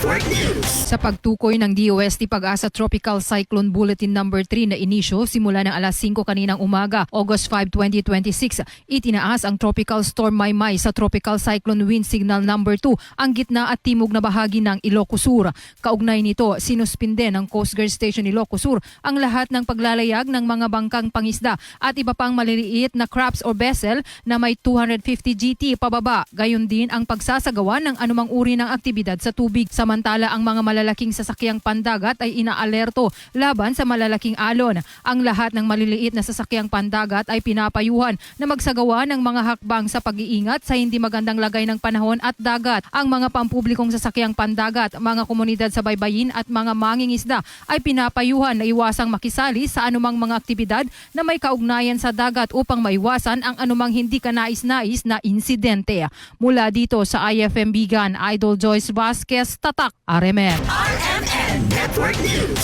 Network News. Sa pagtukoy ng DOST Pag-asa Tropical Cyclone Bulletin No. 3 na inisyo simula ng alas 5 kaninang umaga, August 5, 2026, itinaas ang Tropical Storm Maymay sa Tropical Cyclone Wind Signal No. 2 ang gitna at timog na bahagi ng Ilocos Sur. Kaugnay nito, sinuspinde ng Coast Guard Station Ilocos Sur ang lahat ng paglalayag ng mga bangkang pangisda at iba pang maliliit na crafts o vessel na may 250 GT pababa. Gayon din ang pagsasagawa ng anumang uri ng aktibidad sa tubig. Samantala, ang mga malalaking sasakyang pandagat ay inaalerto laban sa malalaking alon. Ang lahat ng maliliit na sasakyang pandagat ay pinapayuhan na magsagawa ng mga hakbang sa pag-iingat sa hindi magandang lagay ng panahon at dagat. Ang mga pampublikong sasakyang pandagat, mga komunidad sa baybayin at mga mangingisda ay pinapayuhan na iwasang makisali sa anumang mga aktibidad na may kaugnayan sa dagat upang maiwasan ang anumang hindi kanais-nais na insidente. Mula dito sa IFM Bigan, Idol Joyce Vasquez, Tatak, RMN. RMN Network News.